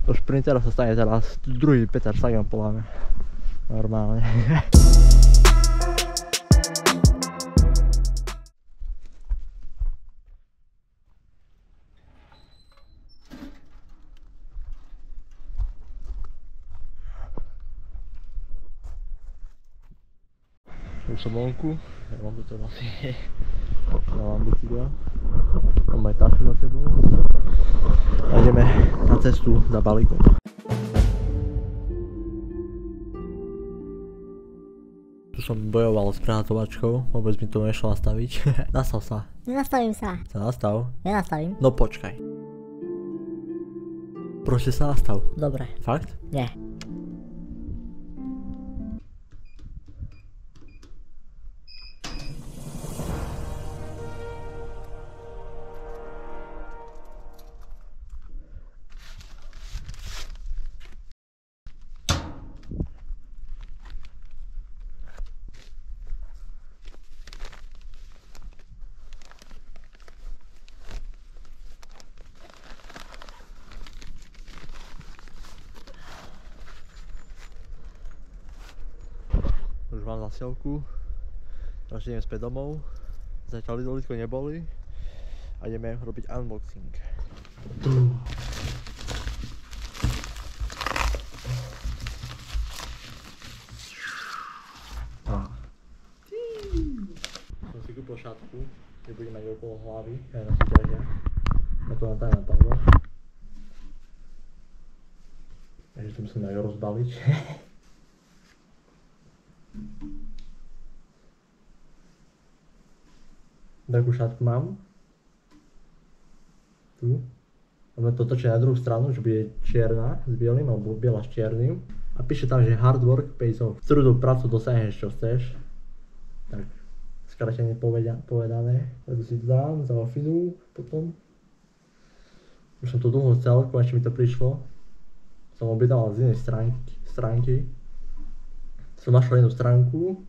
Do šprintera sa stane teraz druhý Peter Sagan podľa mňa. Normálne. Už som vonku, ja mám to asi na bicykla. Mám aj tašku za sebou. A ideme na cestu za balíkom. Tu som bojoval s prehátovačkou, vôbec mi to nešlo nastaviť. Nastav sa. Nenastavím sa. Sa nastav. Nenastavím. No počkaj. Proste sa nastav. Dobre. Fakt? Nie. Už mám zasielku, teraz idem späť domov, zatiaľ lidko neboli a ideme robiť unboxing. Som si kúpil šatku, kde budem mať okolo hlavy, aj na súťažiach, a to nám tak napadlo. Takže to musím aj rozbaliť. Takú šatku mám. Tu. Máme to točené na druhú stranu, že bude čierna s bielým alebo biela s čiernym. A píše tam, že hard work pays off. S trudou prácu dosiahneš čo chceš. Tak skrátene povedané. Ja si to dám za ofinu potom. Už som to dlho chcel, konečne mi to prišlo. Som objednal z inej stránky. Som našiel jednu stránku,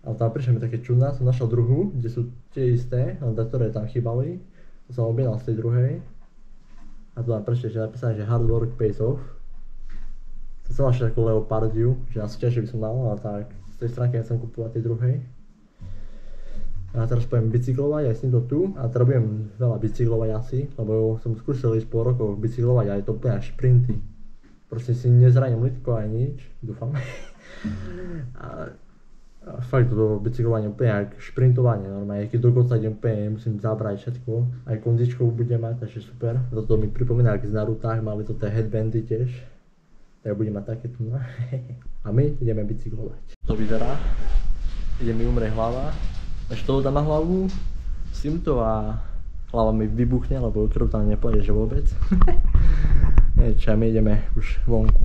ale tam prišla mi také čudná, som našiel druhú, kde sú tie isté, len ktoré tam chýbali. Som objednal z tej druhej. A tu tam prečo, že napísané, že hard work pays off. Som našiel takú leopardiu, že na súťaži by som dal, ale tak z tej stránky nechcem kúpovať tej druhej. A teraz budem bicyklovať aj s týmto tu, a teraz budem veľa bicyklovať asi, lebo som skúšal ísť po rokoch bicyklovať a je to úplne šprinty. Proste si nezraním lidko aj nič, dúfam. A fakt toto bicyklovanie úplne jak šprintovanie normálne, keď dokonca idem úplne, musím zabrať všetko, aj kondičkou budem mať, takže super. Toto mi pripomína, ak z Narutách mali to tie headbandy tiež, tak budem mať také tu. A my ideme bicyklovať. To vyzerá, ide mi umrieť hlava, ešte toho dám na hlavu s týmto a hlava mi vybuchne, lebo krv tam nepôjde, že vôbec. Niečo, my ideme už vonku.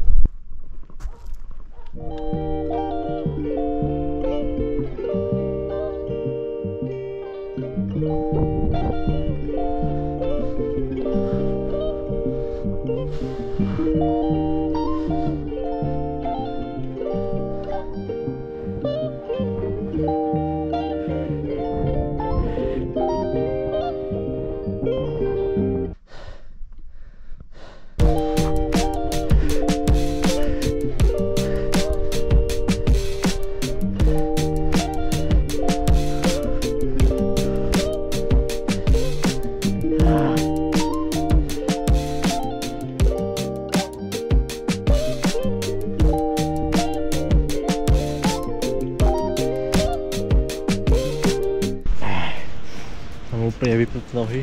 Úplne vypnúť nohy.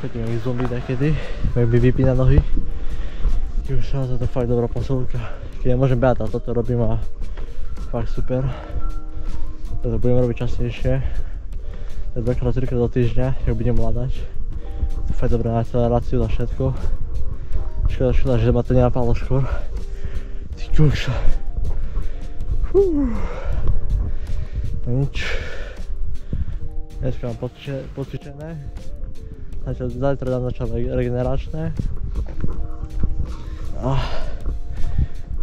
Chodím jak zombie takedy, jak by vypínať nohy. Už sa to fakt dobrá posúvka. Keď nemôžem behať, ale toto robím a fakt super. Toto budem robiť častejšie. 2-3 do týždňa, jak budem mladať. To je fakt dobré na akceleráciu, za všetko. Škoda, že ma to nenapadlo skôr. Ty kokšo. No nič. Dneska mám pocvičené. Zajtra dám začať regeneračné.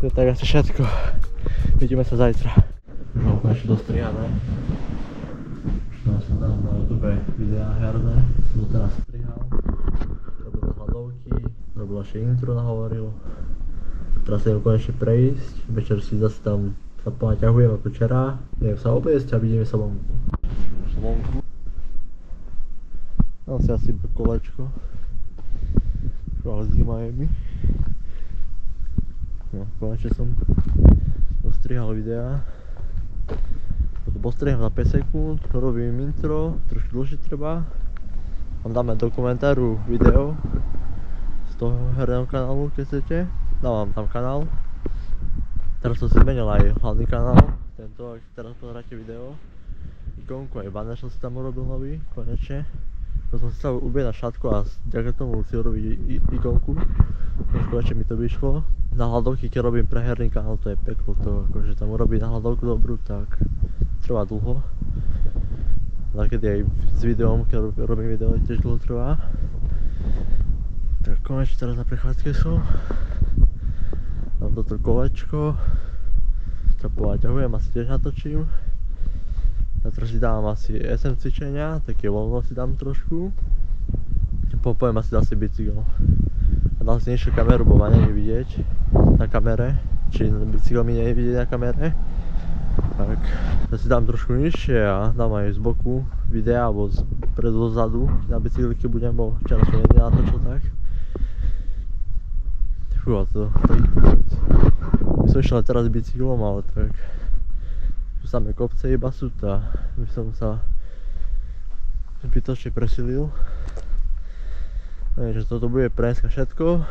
To je tak asi všetko. Vidíme sa zajtra. Už mám konečne dostrihané. Už som tam na YouTube videá herné. Som to teraz strihal. Robil hladovky, robil ešte intro, nahovoril. Teraz idem konečne prejsť, večer si zase tam sa ponaťahujem ako včera. Idem sa obiesť a vidíme sa vonku. Dám si asi kolečko. Ale zima je mi. No, konečne som dostrihal videa. Toto postriham na 5 sekúnd, robím intro, trošku dlhšie treba. Tam dáme do komentáru video z toho herného kanálu, keď chcete. Dávam tam kanál. Teraz som si zmenil aj hlavný kanál, tento, ak teraz pozeráte video. Ikonku aj banner som si tam urobil nový, konečne. To som si chcel ubieť na šatku a vďaka tomu si urobiť ikonku. Konečne mi to vyšlo. Na hľadovky, keď robím pre herný kanál, to je peklo, to akože tam urobiť na hľadovku dobrú, tak trvá dlho. Nakedy aj s videom, keď robím video, tiež dlho trvá. Tak konečne teraz na prechádzke som. Mám toto kolečko. Sa poďahujem, asi tiež natočím. Ja teraz si dám asi SM cvičenia, také voľno si dám trošku. Poviem asi zase bicykel. A dám si nižšiu kameru, bo ma nie je vidieť na kamere. Či bicykel mi nie je vidieť na kamere. Tak, ja si dám trošku nižšie a dám aj z boku videa, alebo predu dozadu na bicykliky budem, bo včera som nenatočil tak. Fú, a to by som išiel teraz bicyklom, ale tak tu samé kopce iba sú a by som sa zbytočne presilil. Takže toto bude pre dneska všetko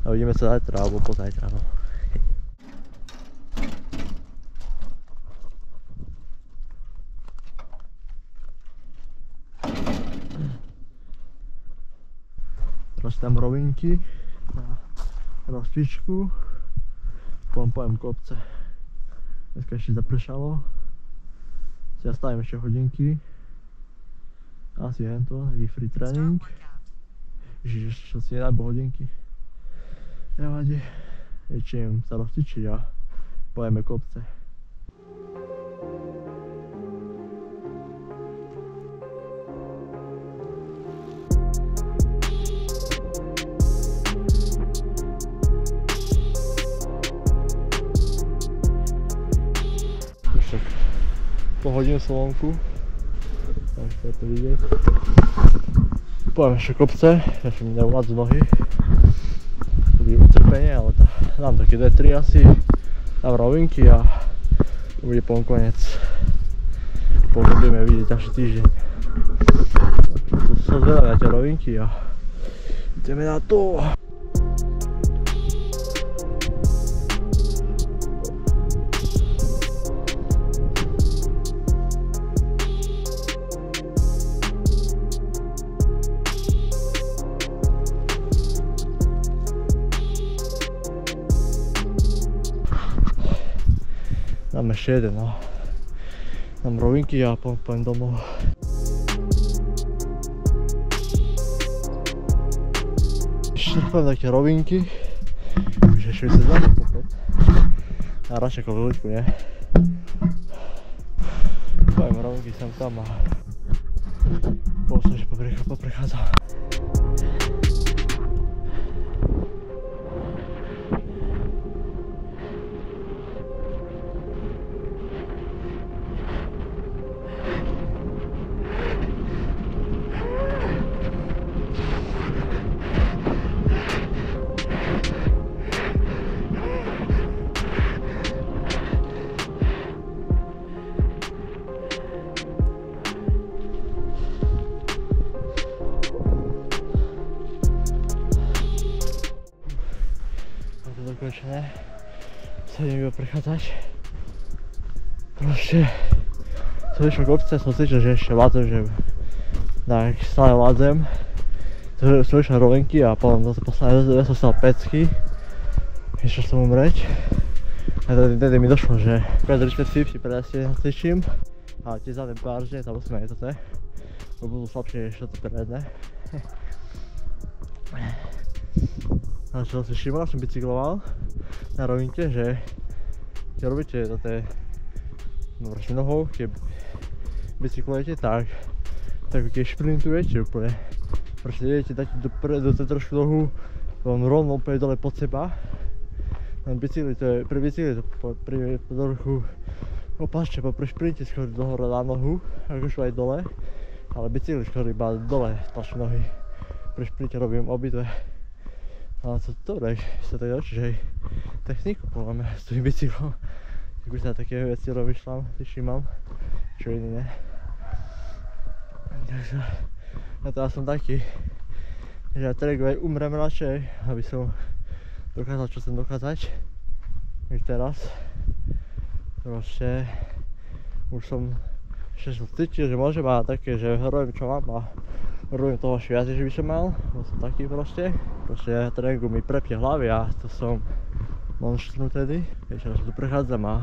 a uvidíme sa zajtra alebo pozajtra. No. Teraz tam rovinky na rozcvičku, potom pojem kopce. Dneska ešte zapršalo, si zastavím ešte hodinky, asi hento, taký free tréning. Ježiš, čo si nedá hodinky. Nevadí, idem sa rozcvičiť a pojeme kopce. Po hodinu Slovonku, tak chcete to vidieť. Poviem ešte kopce, ešte mi neuvádzu nohy. Bude utrpenie, ale dám také 2-3 asi. Dám rovinky a bude potom koniec. Potom budeme vidieť ďalší týždeň. Som zvedavý na tie rovinky a ideme na to. Dám ešte jeden, no. Dám rovinky a pojem domov. Štrpám také rovinky. Už ešte sa znamená popred. A radšej ako veľúčku, nie? Pojem rovinky sem tam a potom sa ešte poprechádzam. Dokončené, sa idem iba prechádzať. Proste som išiel k obce, som cítil, že ešte vládzem, že tak stále vládzem. Som išiel rovinky a potom zase posledné som stal pecky. Išiel som umreť. A tedy mi došlo, že pred respect 50 predajste cvičím a tie zadné báržne, tam musíme aj toto, bo budú slabšie než toto predné. A čo som si všimol, som bicykloval na rovinke, že keď robíte toto nohou, keď bicyklujete, tak keď šprintujete úplne Proste viete dať dopredu trošku nohu, len rovno úplne dole pod seba. Len bicykli to je, pri bicykli to pri trochu opačne, pri šprinte skôr dohore na nohu, akože aj dole. Ale bicykli skôr iba dole tlačím nohy. Pri šprinte robím obidve. Ale to dobre, sa tak naučíš aj techniku podľa mňa s tým bicyklom. Tak už na také veci rozmýšľam, všímam, čo iný ne. Takže ja teraz som taký, že ja trégu aj umrem radšej, aby som dokázal, čo chcem dokázať. Už teraz. Proste už som cítil, že môžem a také, že robím čo mám a robím toho ešte viac, že by som mal. Bo som taký proste. Proste ja tréningu mi prepne hlavy a to som monštrum tedy. Ešte raz tu prechádzam a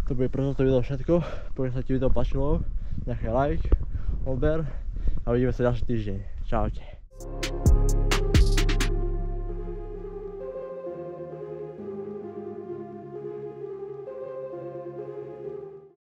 to bude pre toto video všetko. Pokiaľ sa ti video páčilo, nejaký like, odber a uvidíme sa ďalší týždeň. Čaute.